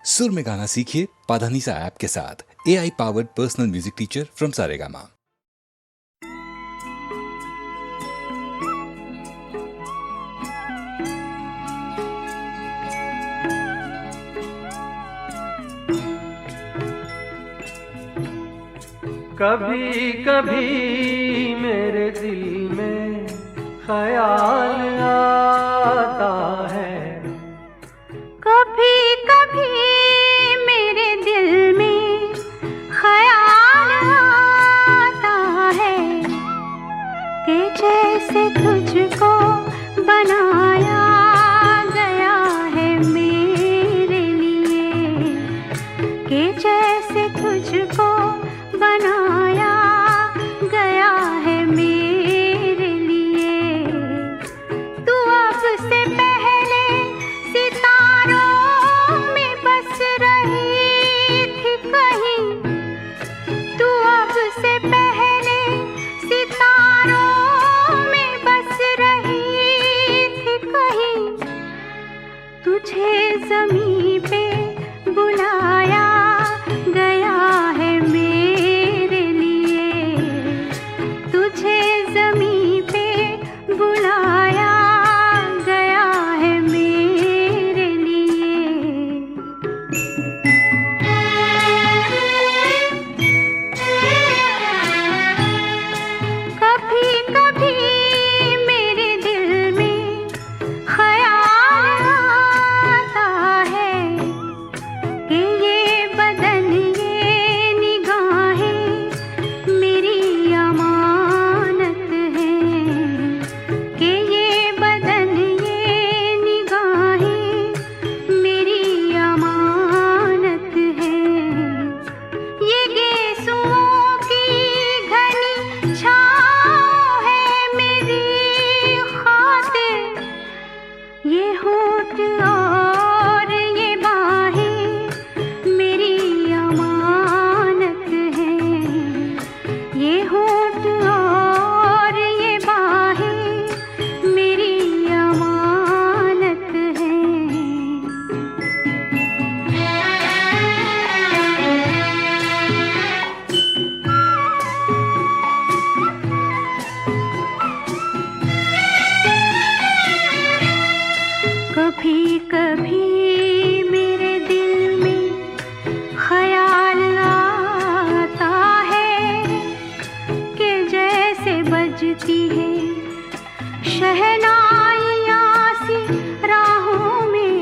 सुर में गाना सीखिए पाधानीसा ऐप के साथ। AI powered personal music teacher from Saregama. कभी कभी मेरे दिल में ख्याल आता है, कभी कभी मेरे दिल में ख्याल आता है कि जैसे तुझको बनाया गया है मेरे लिए, कि जैसे तुझको बनाया गया है मेरे लिए। तू अब से पहले सितारों में बस रही थी कहीं, तू अब से पहले सितारों में बस रही थी कहीं। तुझे ज़मीं पे बुलाया गया है मेरे लिए, तुझे ज़मीं पे बुलाया गया है मेरे लिए। कभी कभी मेरे दिल में ख्याल आता है कि ये बदन ये निगाहें मेरी अमानत हैं, कि ये बदन ये निगाहें मेरी अमानत हैं। ये गेसुओं की घनी छाँव है मेरी खातिर, ये होठ और ये बाहें मेरी अमानत हैं, ये होठ और ये बाहें मेरी अमानत हैं। कभी कभी मेरे दिल में ख्याल आता है कि जैसे बजती है शहनाइयाँ सी राहों में,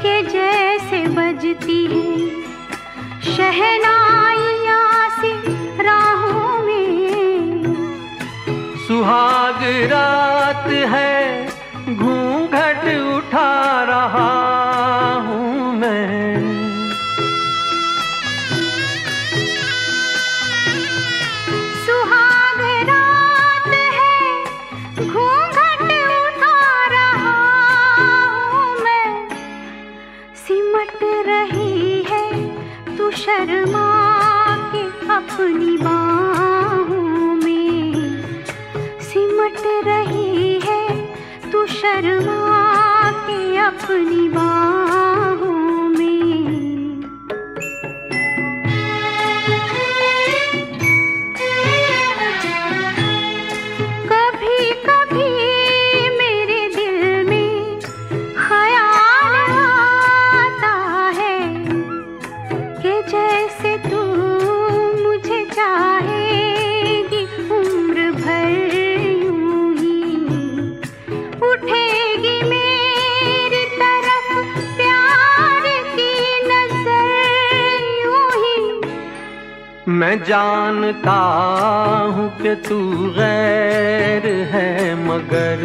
कि जैसे बजती है शहनाइयाँ सी राहों में। सुहाग रात है घूंघट उठा रहा हूँ मैं, सुहाग रात है घूंघट उठा रहा हूँ मैं। सिमट रही है तू शर्मा के अपनी बाहों में, सिमट रही है तू शर्मा के अपनी बाहों में। कभी कभी मेरे दिल में ख्याल आता है कि जैसे तू मुझे चाहेगी उम्र भर यूं ही, उठेगी मेरी तरफ प्यार की नजर यूं ही। मैं जानता हूँ कि तू गैर है मगर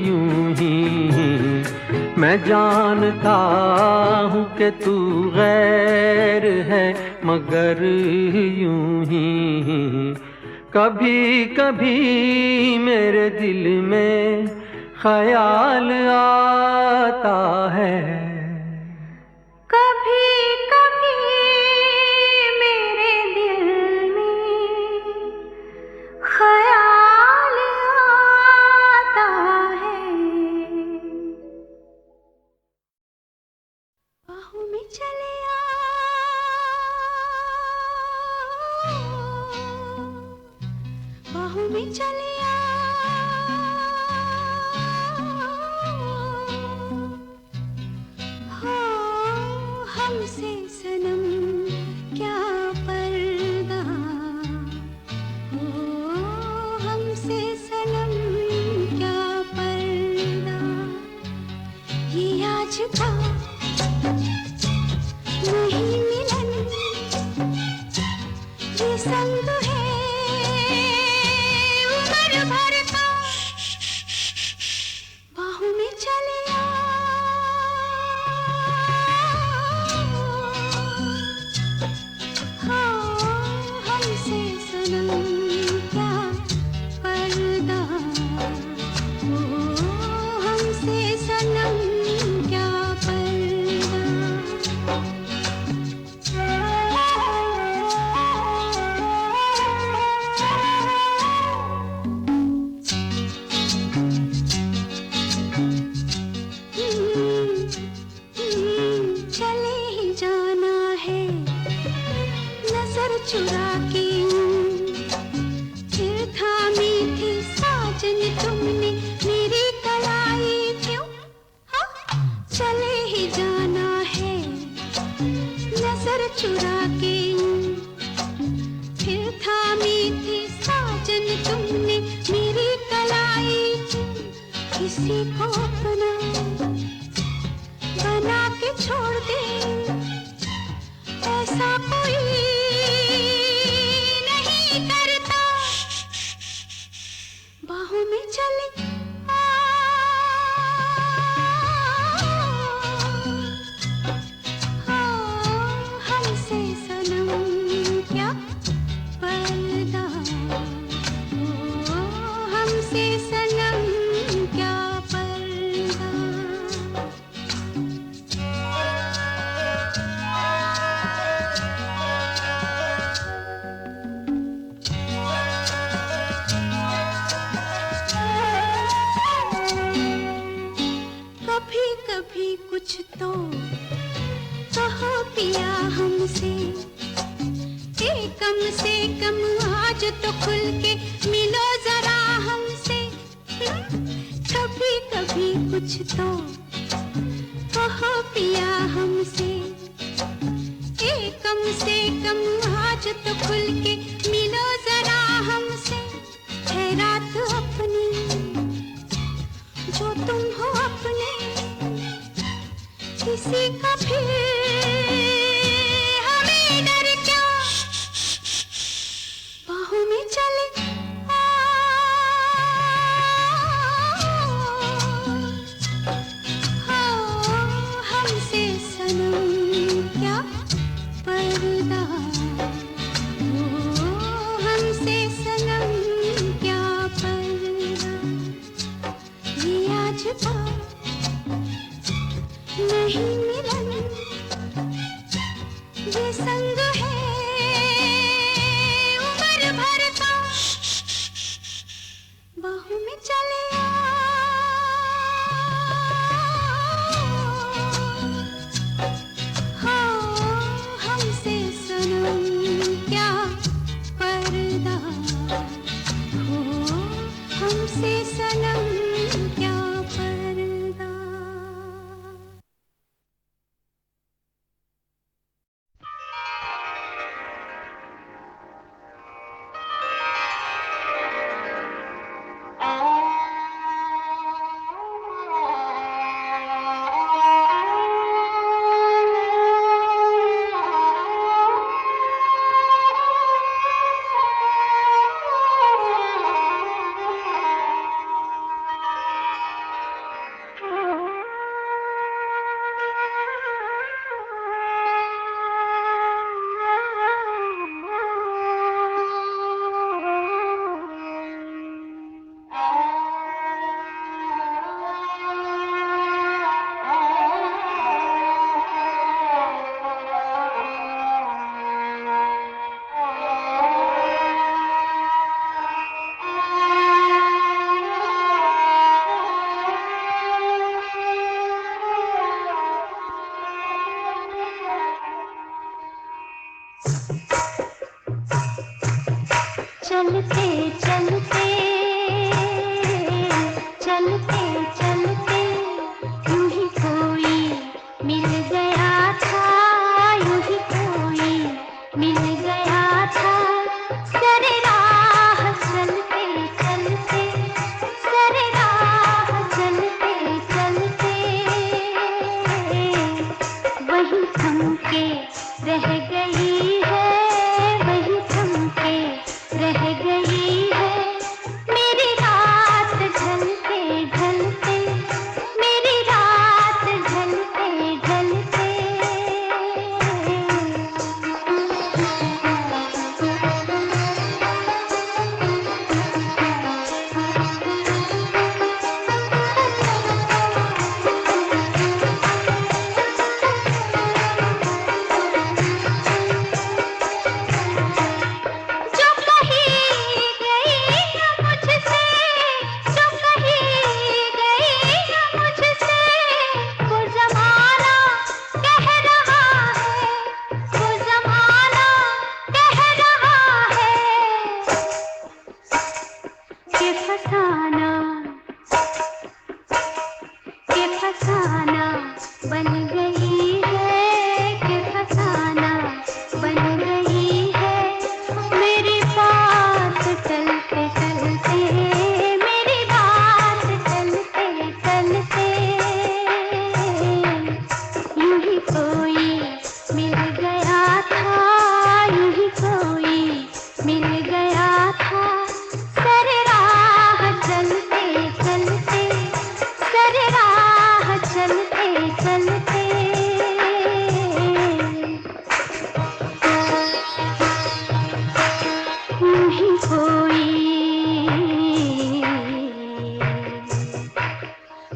यूं ही, मैं जानता हूँ कि तू गैर है मगर यूं ही। कभी कभी मेरे दिल में ख्याल आता है, कभी कभी मेरे दिल में ख्याल आता है। किसी को अपना बना के छोड़ दे, ऐसा कोई नहीं करता। बाहों में चले हमसे सनम क्या पर्दा, हमसे सनम क्या पर्दा। कभी कभी कुछ तो कहो पिया हमसे, कम से कम आज तो खुल के मिलो जरा हमसे। कभी कभी कुछ तो कहो पिया हमसे, कम से कम आज तो खुल के मिलो जरा हमसे। है रात अपनी जो तुम हो अपने, किसी का फिर हमें डर क्या। बाहों में चले हमसे सनम क्या पर्दा, हमसे सनम क्या पर्दा। ये आज बात नहीं मिलन, ये संग है उम्र भर का। बाहों में चले हमसे सनम क्या पर्दा, हमसे सनम क्या पर्दा। चलते चलते चलते चलते यूं ही कोई मिल गया था, यूं ही कोई मिल गया था। सरे राह चलते चलते, सरे राह चलते चलते वही थम के रह गई है, वही थम के रह गई है मेरी रात ढलते ढलते।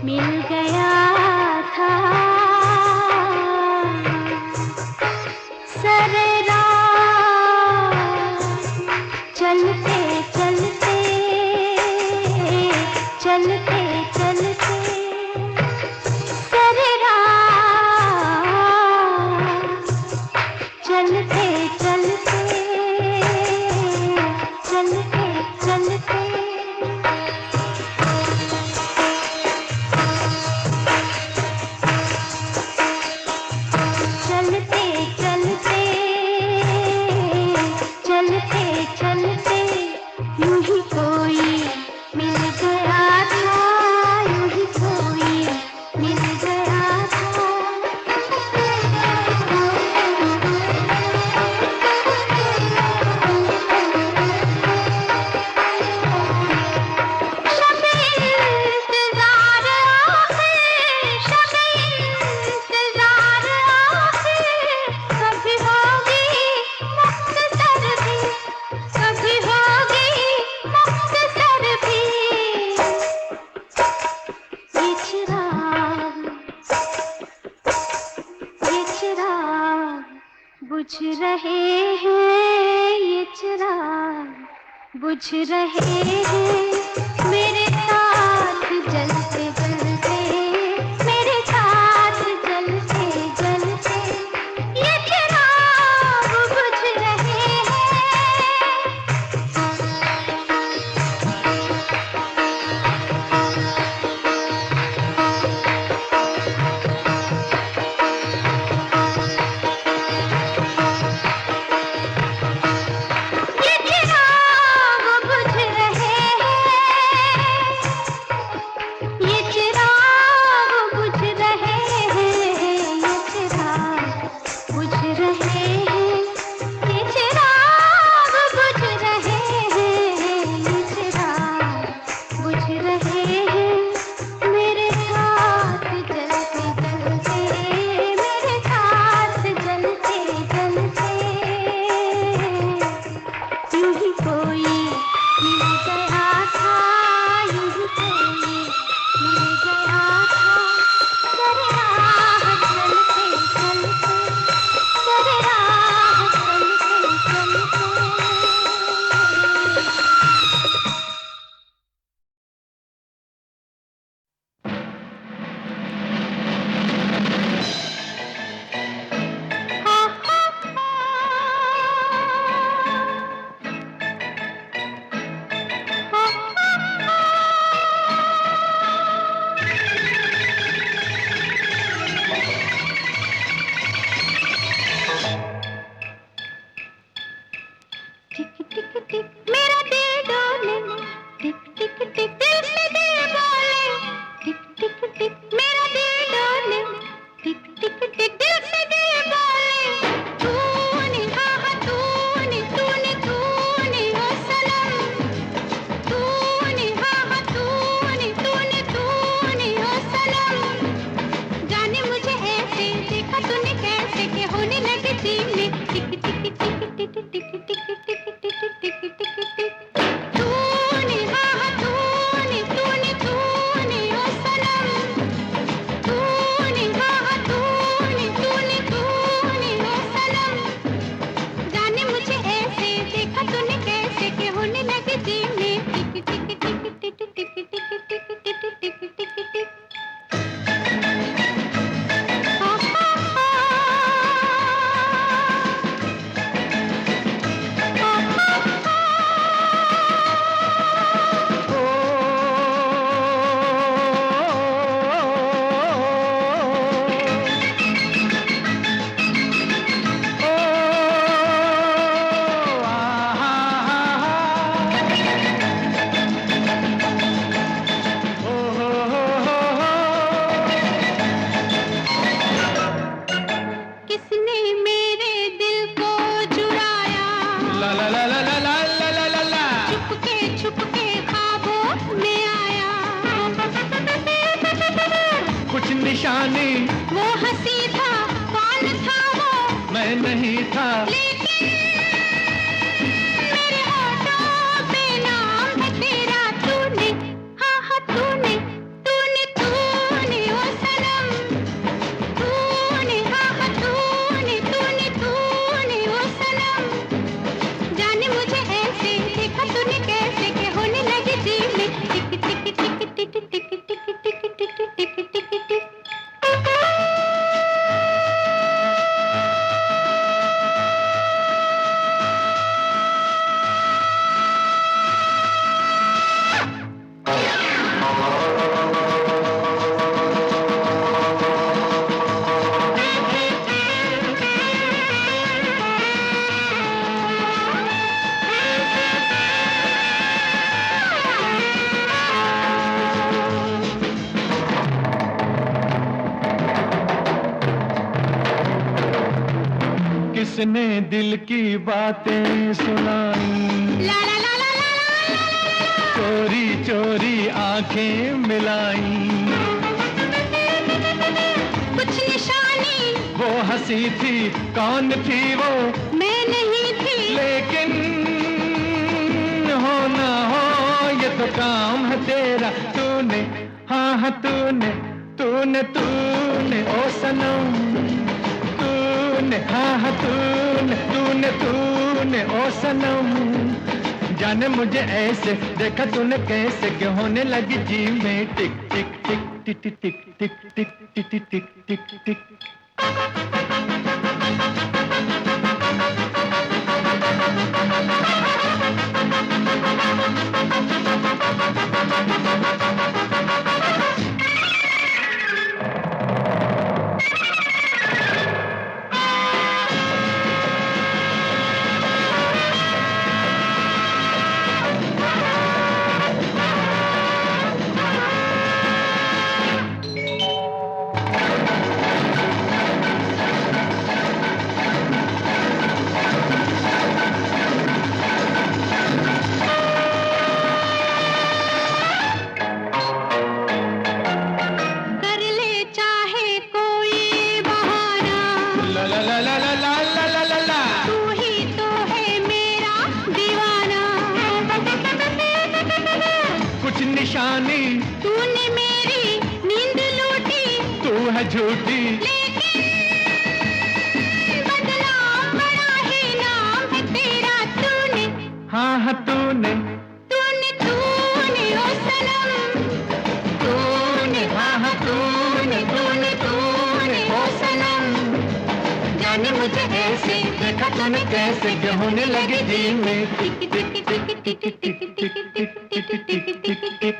मिल गया था सरेरा चलते चलते चलते चलते सरेरा चलते चलते चलते चलते चलते चलते चलते चलते यूं ही कोई मिल गया था यूं ही कोई मिल गया था शब-ए इंतज़ार आखिर शब-ए इंतज़ार आखिर कभी होगी मुख्तसर भी कभी होगी मुख्तसर भी ये चिराग बुझ रहे हैं ये चिराग बुझ रहे हैं मेरे साथ जलते जलते मेरे साथ जलते जलते ये चिराग बुझ रहे हैं ये चिराग बुझ रहे हैं ये चिराग बुझ रहे हैं ये चिराग बुझ रहे हैं ये चिराग बुझ रहे हैं ये चिराग बुझ रहे हैं मेरे साथ जलते जलते मेरे साथ जलते जलते यूं ही कोई मिल गया था यूं ही कोई मिल गया था सरे राह चलते चलते सरे राह चलते चलते टिक टिक टिक मेरा दिल डोले टिक टिक टिक दिल से दिल बोले टिक टिक टिक मेरा दिल डोले टिक टिक टिक दिल से दिल बोले तूने हाँ तूने तूने तूने ओ सनम तूने हाँ तूने तूने तूने ओ सनम जाने मुझे ऐसे देखा तूने कैसे कि होने लगे दिल में टिक टिक टिक टिक टिक टिक टिक टिक टिक टिक टिक टिक तूने हाँ तूने तूने तूने ओ सनम तूने हाँ तूने तूने तूने ओ सनम जाने मुझे ऐसे देखा तूने कैसे कि होने लगे दिल में टिक टिक टिक टिक टिक टिक टिक टिक टिक टिक टिक टिक किसने मेरे दिल को चुराया ला ला ला ला ला ला ला ला ला छुपके ख्वाबों में आया कुछ निशानी वो हंसी था कौन था वो मैं नहीं था लेकिन मेरे होठों पे नाम है तेरा तूने हाँ हाँ तूने तूने तूने टिक टिक टिक टिक टिक टिक। किसने दिल की बातें सुनाई, ला ला ला ला ला। चोरी चोरी आंखें मिलाई, कुछ निशानी वो हंसी थी, कौन थी वो, मैं नहीं थी, लेकिन हो ना हो ये तो काम है तेरा। तूने हाँ हाँ तूने तूने तूने ओ सनम, तूने हाँ हाँ तूने तूने तूने ओ सनम। जाने मुझे ऐसे देखा तूने कैसे कि होने लगी जी में टिक टिक टिक टिक टिक टिक टिक टिक टिक टिक टिक टिक। निशानी तूने मेरी नींद लूटी, तू है झूठी, लेकिन बदनाम बड़ा ही नाम है तेरा। तूने हाँ हाँ तूने तूने तूने ओ सनम, तूने हाँ हाँ तूने तूने तूने ओ सनम। जाने मुझे ऐसे देखा तूने कैसे कि होने लगे जी में टिक टिक टिक टिक टिक टिक टिक टिक टिक टिक टिक टिक।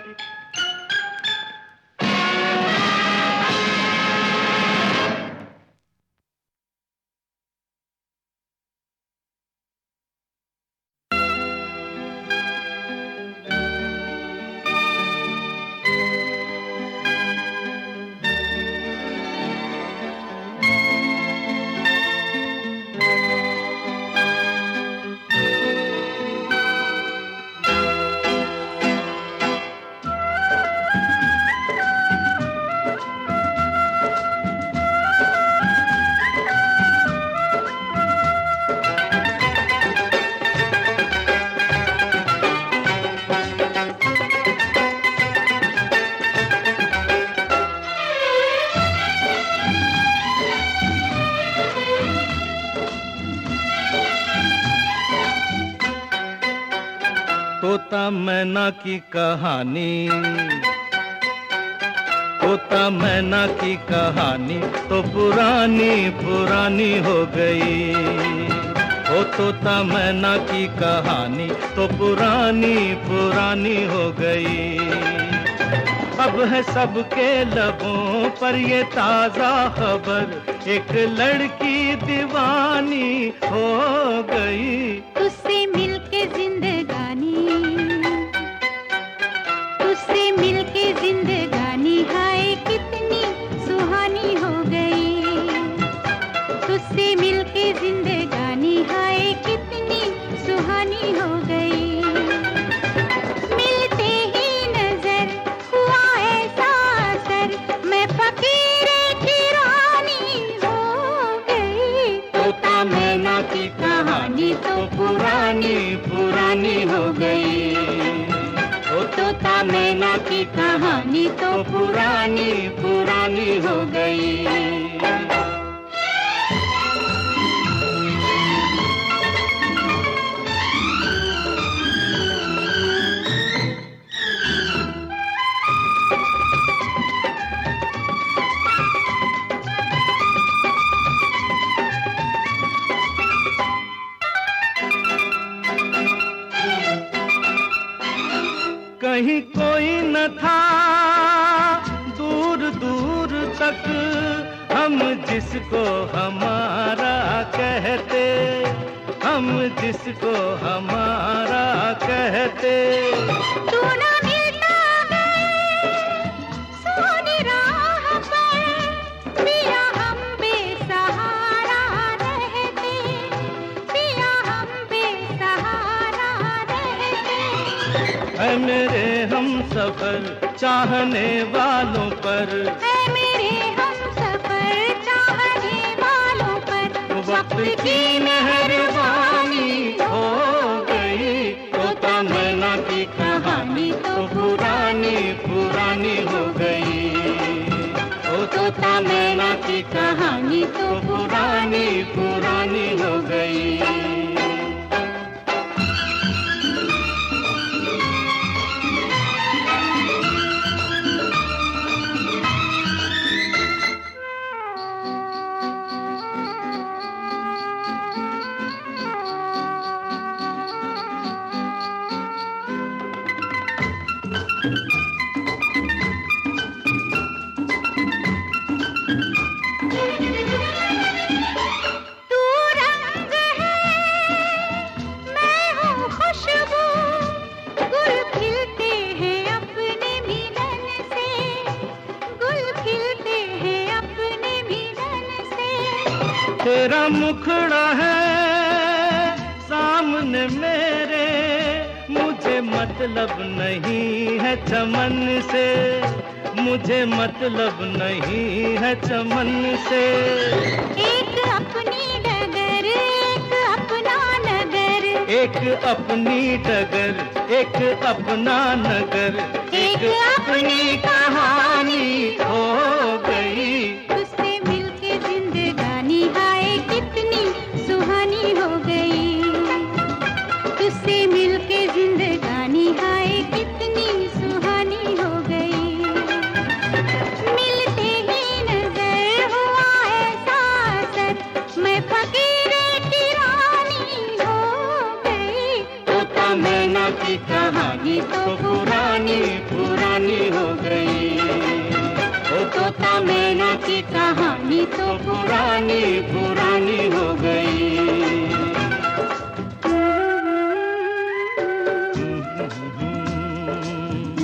तोता मैना की कहानी, तोता मैना की कहानी तो पुरानी पुरानी हो गई। ओ तोता मैना की कहानी तो पुरानी पुरानी हो गई। अब है सबके लबों पर ये ताजा खबर, एक लड़की दीवानी हो गई। तुझसे मिलके जिंदगानी, तुझसे मिलके जिंदगानी हाय कितनी सुहानी हो गई। तुझसे मिलके जिंदगानी हाय कितनी सुहानी हो गई। मिलते ही नजर हुआ ऐसा असर, मैं फकीर की रानी हो गई। तोता मैना की कहानी तो पुरानी पुरानी हो गई। ओ तोता मैना की कहानी तो पुरानी पुरानी हो गई। न था दूर दूर तक हम जिसको हमारा कहते, हम जिसको हमारा कहते। तू ना मिलता सोनी राह पर, पिया हम बेसहारा रहते, पिया हम बेसहारा रहते। है मेरे हम सफर चाहने वालों पर, है मेरे हम सफर चाहने वालों पर, वक्त की मेहरबानी हो गई। तोता मैना की कहानी तो पुरानी पुरानी हो गई। ओ तोता मैना की कहानी तो पुरानी पुरानी हो गई। तू रंग है मैं हूँ खुशबू, गुल खिलते हैं अपने मिलन से, गुल खिलते हैं अपने मिलन से। तेरा मुखड़ा है सामने मेरे, मुझे मतलब नहीं है चमन से, मुझे मतलब नहीं है चमन से। एक अपनी डगर एक अपना नगर, एक अपनी डगर एक अपना नगर, एक अपनी कहानी हो गई। तुझसे मिलके जिंदगानी हाय कितनी सुहानी हो गई, तुझसे मिलके जिंदगानी हाय कितनी सुहानी हो गई। मिलते ही नजर हुआ ऐसा असर, मैं फकीर की रानी हो गई। तोता मैना की कहानी तो पुरानी पुरानी हो गई। ओ तोता मैना की कहानी तो पुरानी पुरानी हो गई।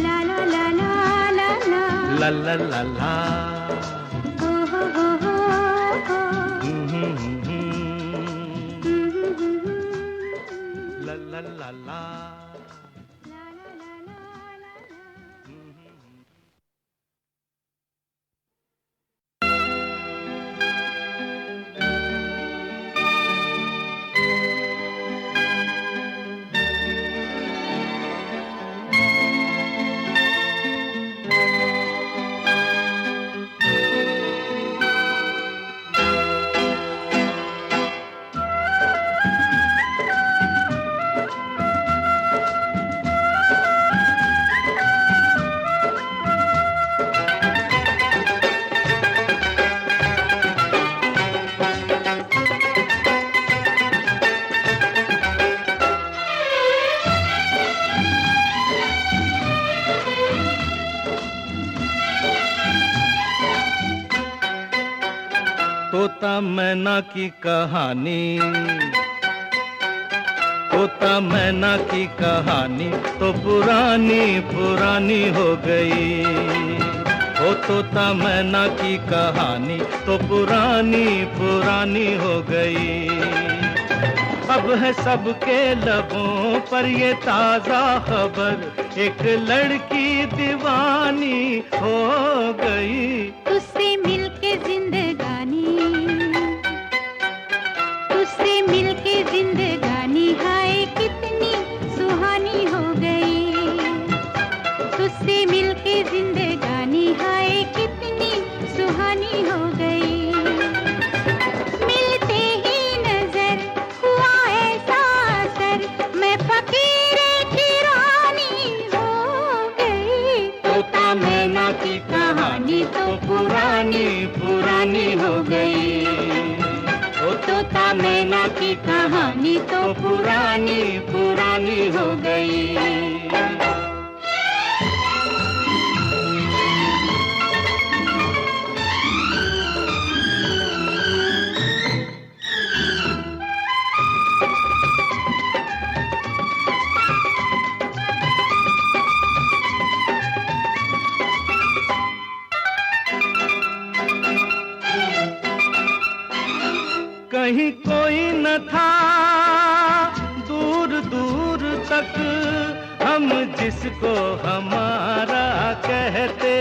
ला ला ला ला ला ला, ला ला ला ला, ओ हो हो हो हो, ला ला ला ला। ला ला ला ला ला ला। तोता मैना की कहानी, तोता मैना की कहानी तो पुरानी पुरानी हो गई। ओ तोता मैना की कहानी तो पुरानी पुरानी हो गई। अब है सबके लबों पर ये ताजा खबर, एक लड़की दीवानी हो गई। तुझसे मिलके जिंदगानी, तुझसे मिलके जिंदगानी हाय कितनी सुहानी हो गई, तुझसे मिलके जिंदगानी हाय कितनी सुहानी हो गई। मिलते ही नजर हुआ ऐसा असर, मैं फकीर की रानी हो गई। तोता मैना की कहानी तो पुरानी पुरानी हो गई। ओ तोता मैना की कहानी तो पुरानी पुरानी हो गई। कहीं कोई न था दूर दूर तक, हम जिसको हमारा कहते,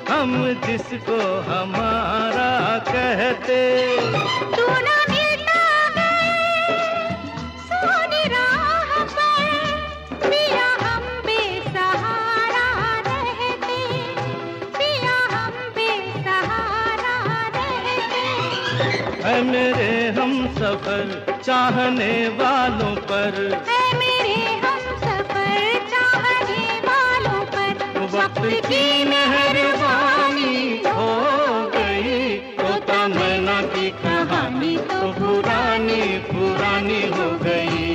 हम जिसको हमारा कहते। तू ना मिलता है सोनी राह पर, पिया हम बेसहारा रहते, पिया हम बेसहारा रहते। है मेरे हम सफर चाहने वालों पर, है मेरे हम सफर चाहने वालों पर, वक्त की मेहरबानी हो गई। तोता मैना की कहानी तो पुरानी पुरानी हो गई।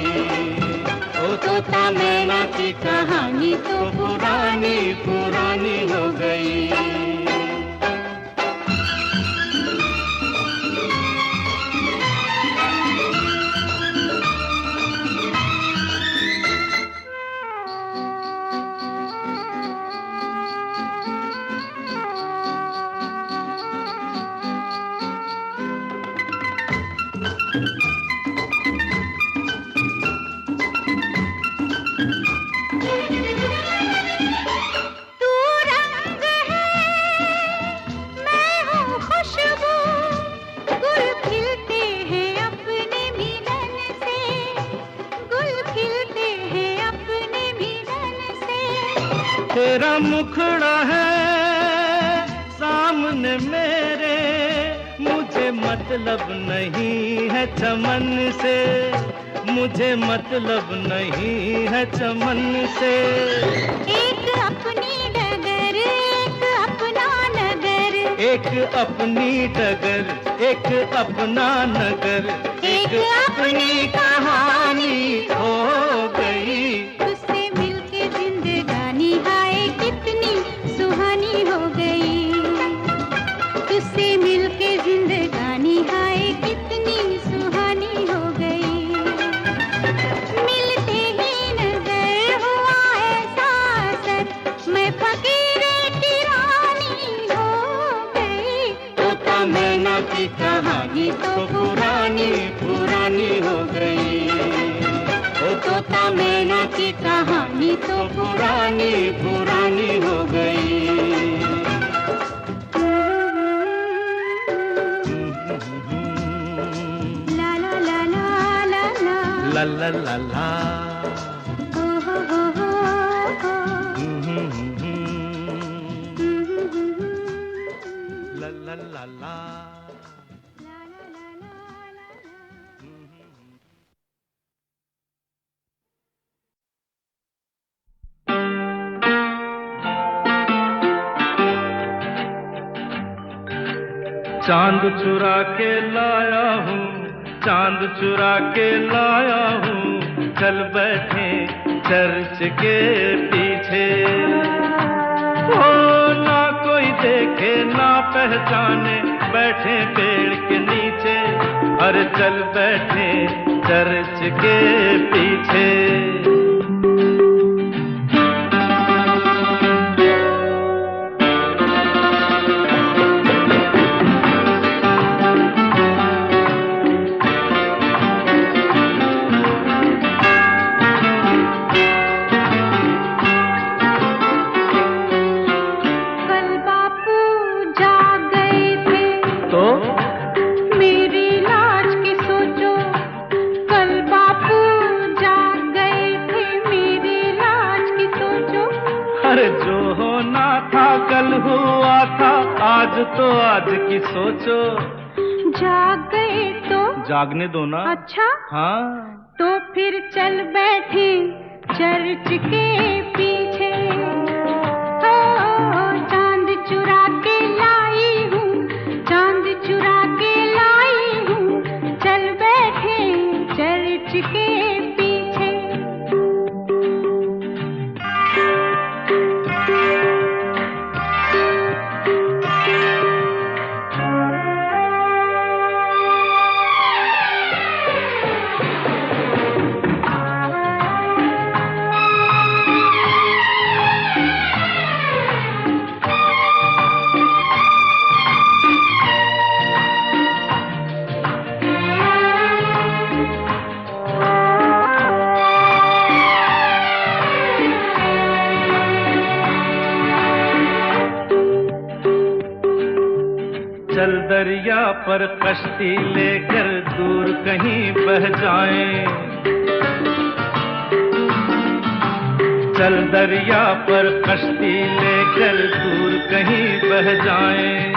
ओ तोता मैना की कहानी तो पुरानी पुरानी हो गई। तू रंग है मैं हूँ खुशबू, गुल खिलते हैं अपने मिलन से, गुल खिलते हैं अपने मिलन से। तेरा मुखड़ा है सामने मेरे, मुझे मतलब नहीं है चमन से, मुझे मतलब नहीं है चमन से। एक अपनी डगर एक अपना नगर, एक अपनी डगर एक अपना नगर, एक अपनी कहानी हो गई। तुझसे मिलके जिंदगानी हाय कितनी सुहानी हो गई, तुझसे मिलके जिंदगानी हाय कितनी सुहानी हो गई। मिलते ही नजर हुआ ऐसा असर, मैं फकीरे की रानी हो गई। तोता मैना की कहानी तो पुरानी पुरानी हो गई। ओ तोता मैना की कहानी तो पुरानी पुरानी हो गई। ला ला ला ला ला ला, ला ला ला ला। ओ हो हो हो हो। ला ला ला ला। चांद चुरा के लाया हूँ, चांद चुरा के लाया हूँ, चल बैठे चर्च के पीछे। ओ ना कोई देखे ना पहचाने, बैठे पेड़ के नीचे, अरे चल बैठे चर्च के पीछे। आज तो आज की सोचो। जाग गए तो जागने दो ना। अच्छा हाँ तो फिर चल बैठे चर्च के पीछे। हो चांद चुरा के लाई हूँ, चांद चुरा के लाई हूँ, चल बैठे चर्च के पीछे। चल दरिया पर कश्ती लेकर दूर कहीं बह जाएं, चल दरिया पर कश्ती लेकर दूर कहीं बह जाएं।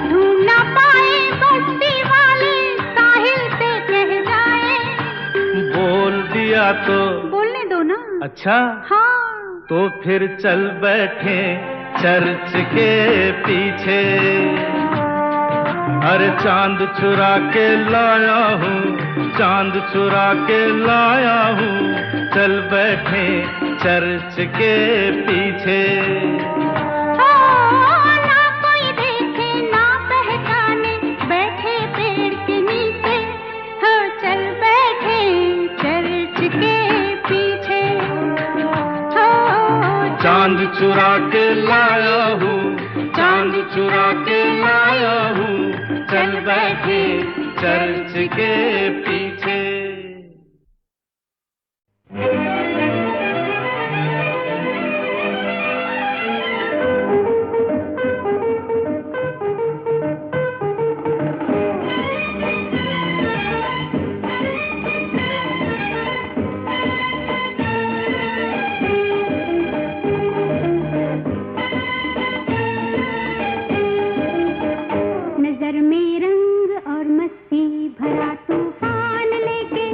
ढूंढ ना पाए बस्ती वाले साहिल पे कह जाए। बोल दिया तो बोलने दो ना। अच्छा हाँ तो फिर चल बैठे चर्च के पीछे। अरे चांद चुरा के लाया हूँ, चांद चुरा के लाया हूँ, चल बैठे चर्च के पीछे। ना कोई देखे ना पहचाने बैठे पेड़ के नीचे, हो चल बैठे चर्च के पीछे। चांद चुरा के लाया हूँ, चांद चुरा के लाया हूँ, चल बैठे चर्च के पीछे। नजर में रंग और मस्ती भरा तूफान लेके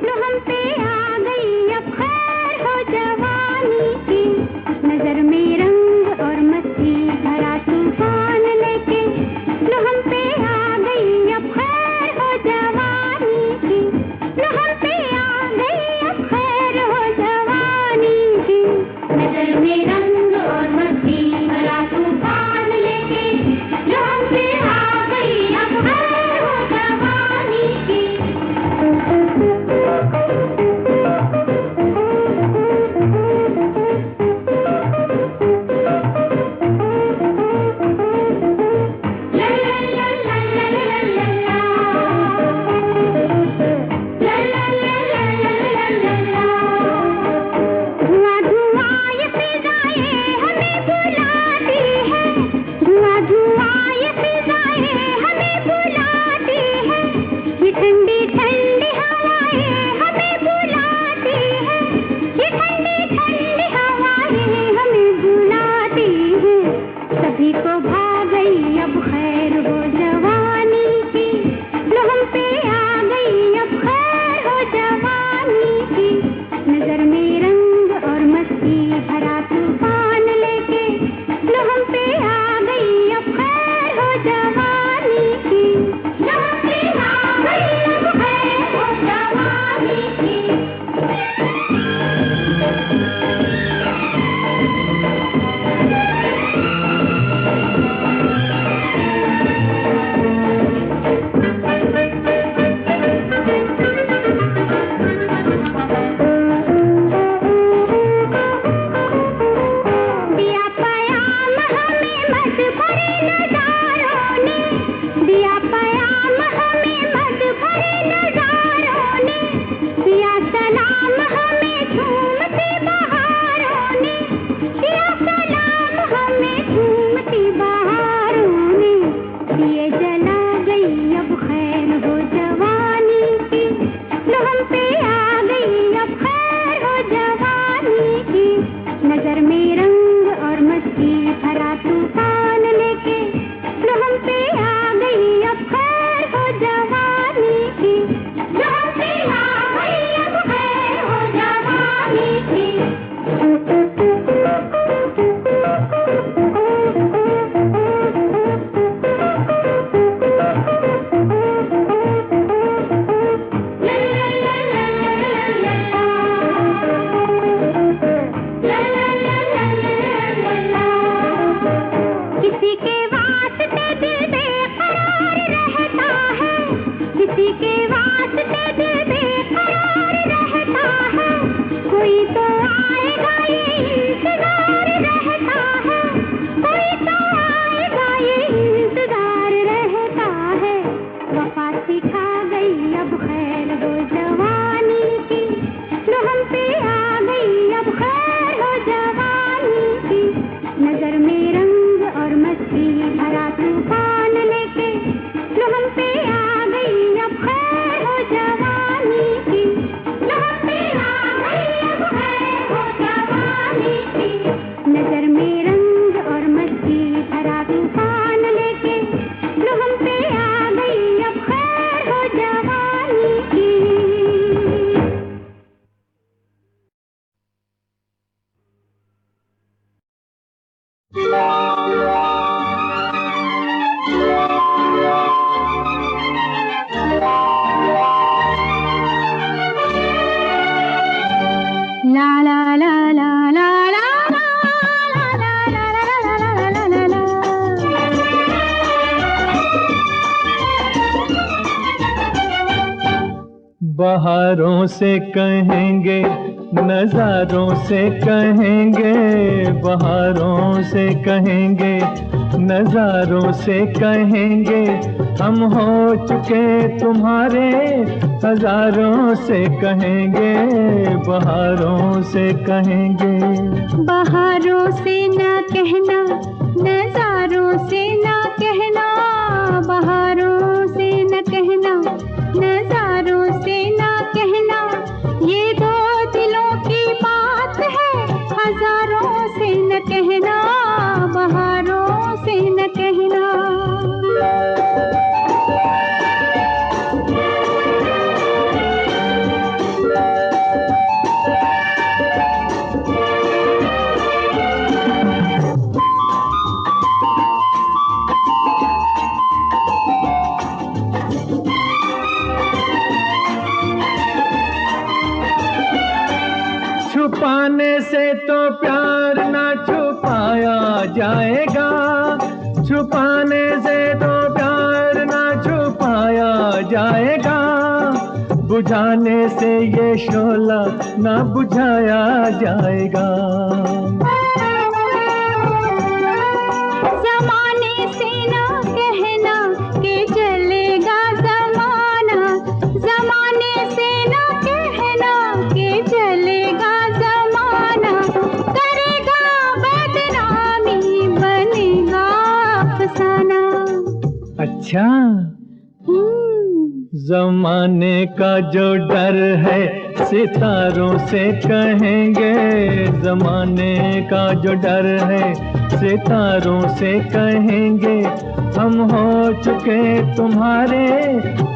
जो हम पे आ गई अब खैर हो जवानी की। नजर में रंग और मस्ती भरा तूफान लेके जो हम पे आ गई अब खैर हो जवानी की। जो हम पे आ गई अब खैर हो जवानी की। नजर में रंग और मस्ती भरा तूफान लेके जो हम पे आ गई अब खैर हो जवानी की। ला ला ला ला ला ला ला ला। ला ला ला ला ला ला ला। धुआं धुआं ये फिजाएं हमें बुलाती है। धुआं धुआं ये फिजाएं हमें बुलाती है। ये ठंडी ठंडी हवाएं हमें बुलाती है। ये ठंडी ठंडी हवाएं हमें बुलाती है। सभी को भा गई अब खैर हो जवानी की। लो हम पे आ गई अब खैर हो जवानी की। नजर में रंग और मस्ती भरा तूफान लेके लो हम पे आ गई अब खैर हो जवानी की। लो हम पे आ गई अब खैर हो जवानी की। दिया पयाम हमें मत भरे नजारों ने। दिया पयाम हमें मत भरे नजारों ने। किया सलाम हमें झूमती बहारों ने। किया सलाम हमें झूमती बहारों ने। दिए जला गई अब खैर हो जवानी की। लो हम पे आ गई अब खैर हो जवानी की। नजर में रंग और मस्ती भरा तूफान लेके लो हम पे आ गई अब खैर हो जवानी की। लो हम पे आ गई अब खैर हो जवानी की। ला ला ला ला ला ला ला। ला ला ला ला ला ला ला। किसी के वास्ते दिल बेकरार रहता है। किसी के वास्ते दिल बेकरार रहता है। कोई तो आएगा ये इंतजार रहता है। कोई तो आएगा ये इंतजार रहता है। वफा सिखा गई अब खैर हो जवानी की। लो हम पे आ गई अब खैर हो जवानी की। नजर में रंग और मस्ती तूफान लेके जो हम पे आ गई, अब खैर हो जवानी की। ला ला ला ला ला ला ला ला ला ला ला ला ला। बहारों से कहेंगे, नजारों से कहेंगे, बहारों से कहेंगे, नजारों से कहेंगे, हम हो चुके तुम्हारे, हजारों से कहेंगे, बहारों से कहेंगे। बहारों से ना कहना, नजारों से ना कहना, बहारों से न कहना, नजारों से ना कहना, ये दो दिलों की बात है, हजारों से न कहना, बहारों से न कहना। छुपाने से तो प्यार ना छुपाया जाएगा, छुपाने से तो प्यार ना छुपाया जाएगा, बुझाने से ये शोला ना बुझाया जाएगा। जमाने से ना कहना कि चलेगा जमाना, जमाने से ना कहना कि चलेगा जमाना, करेगा बदनामी, बनेगा अफसाना। अच्छा, जमाने का जो डर है सितारों से कहेंगे, जमाने का जो डर है सितारों से कहेंगे, हम हो चुके तुम्हारे,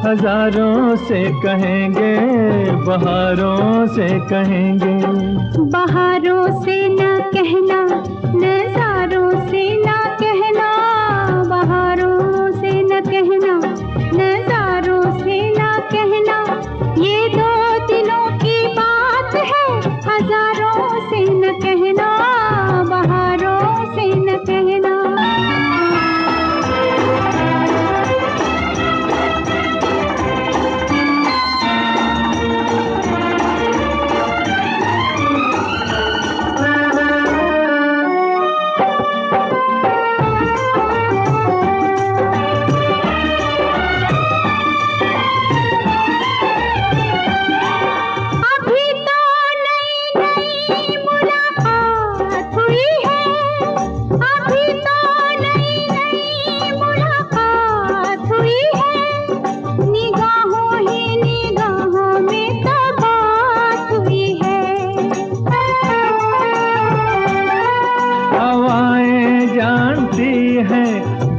हजारों से कहेंगे, बहारों से कहेंगे। बहारों से ना कहना, नजारों से ना कहना, बहारों से न कहना, नजारों से ना कहना, ये दो दिलों की बात है, हजारों से न कहना, बहारों से न कहना।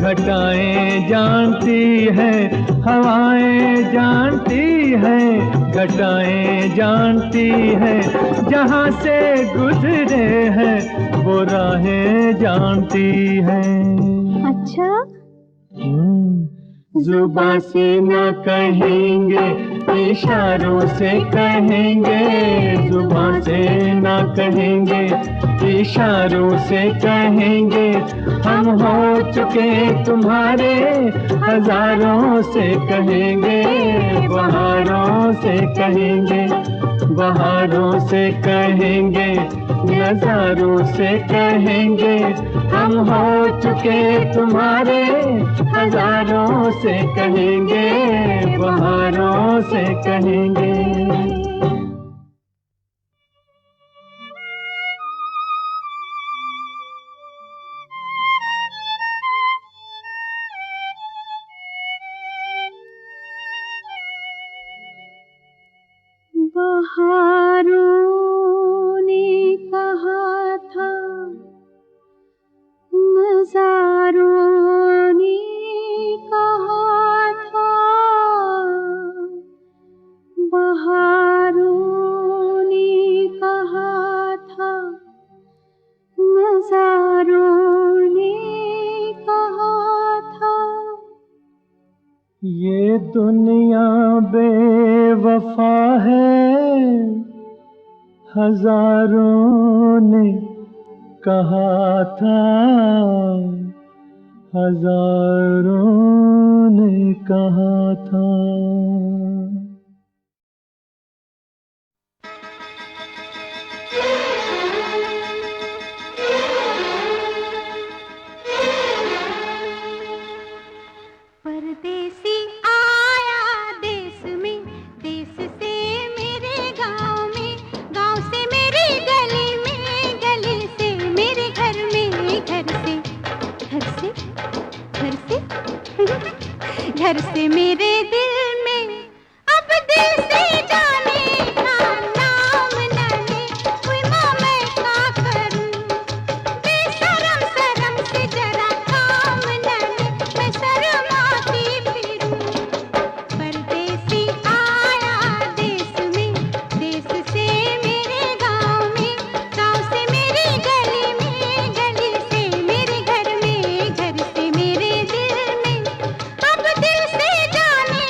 घटाएं जानती है, हवाएं जानती है, घटाएं जानती है, जहाँ से गुजरे हैं वो राहें जानती है। अच्छा, जुबां से न कहेंगे, इशारों से कहेंगे, जुबां से न कहेंगे, इशारों से कहेंगे, हम हो चुके तुम्हारे, हजारों से कहेंगे, बहारों से कहेंगे, बहारों से कहेंगे, नजारों से कहेंगे, हम हो चुके तुम्हारे, हजारों से कहेंगे, बहारों से कहेंगे। बहारों ने कहा था, नजारों ये दुनिया बेवफा है, हजारों ने कहा था, हजारों ने कहा था। परदेसी आया देश में, देश से मेरे गांव में, गांव से मेरी गली में, गली से मेरे घर में, घर से घर से घर से घर से मेरे दिल में। अब दिल से जाने का नाम न ले, कोई माँ मैं क्या करूं, बेशरम शर्म से जरा काम न ले, मैं शर्माती फिरूं। परदेसी आया देश में, देश से मेरे गांव में, गांव से मेरी गली में, गली से मेरे घर में, घर से मेरे दिल में। अब दिल से जाने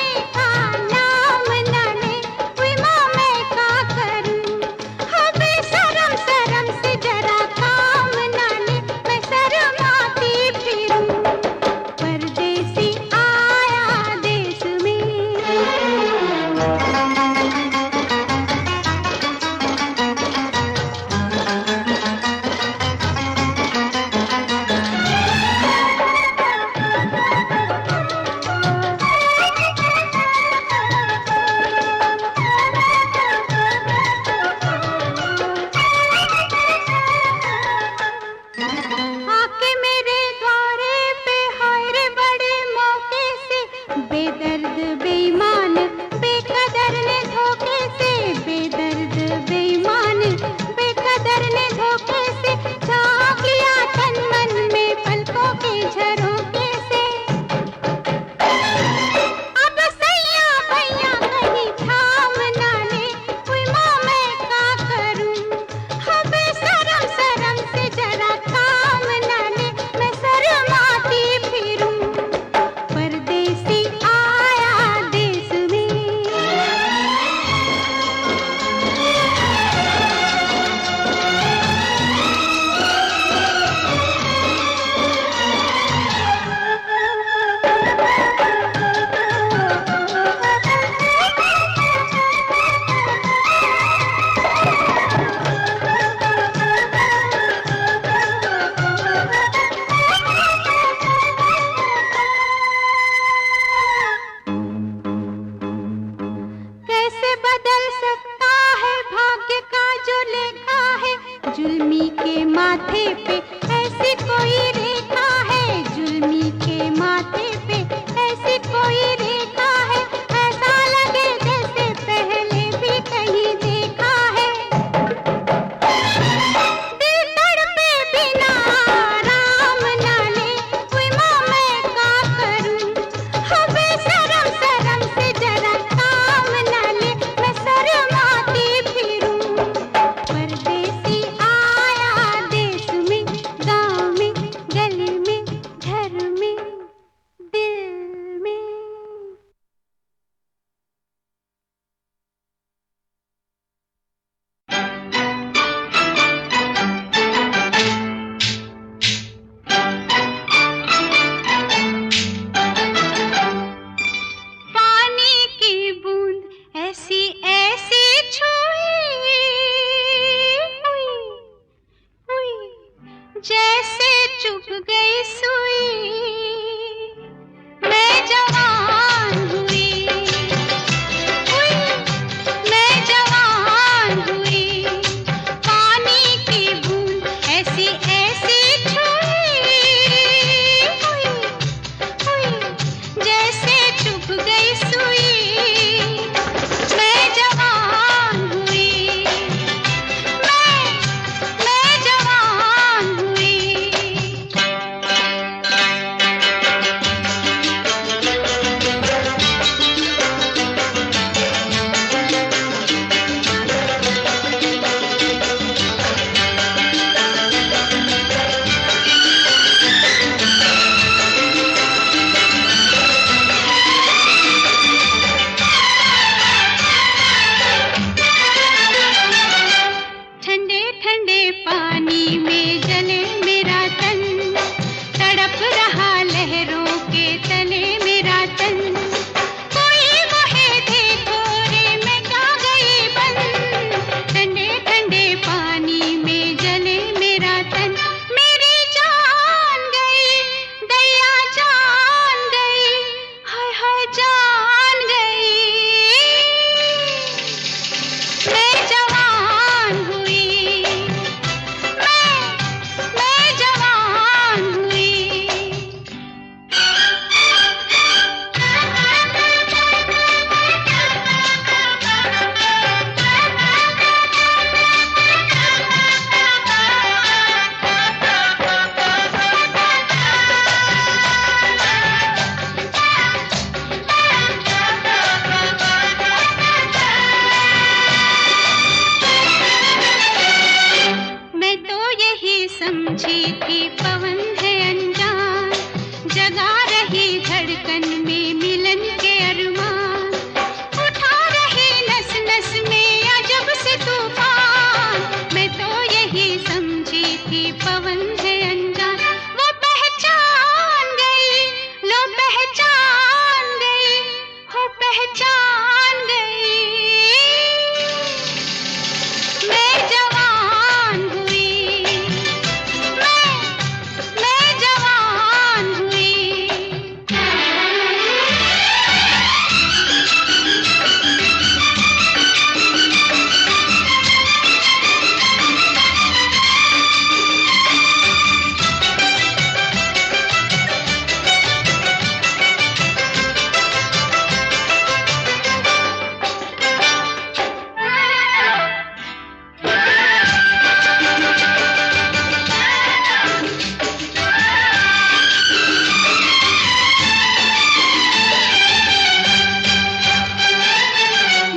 रही धड़कन में मिलन के अरमान, उठा रही नस नस में अजब से तूफान। मैं तो यही समझी थी पवन है अनजान, वो पहचान गई, लो पहचान गई, हो पहचान गई। मैं जवान हुई, मैं जवान हुई।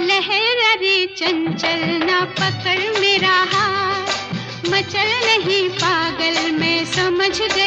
लहर चंचल ना पकड़ मेरा हाथ, मचल नहीं पागल मैं समझ गई।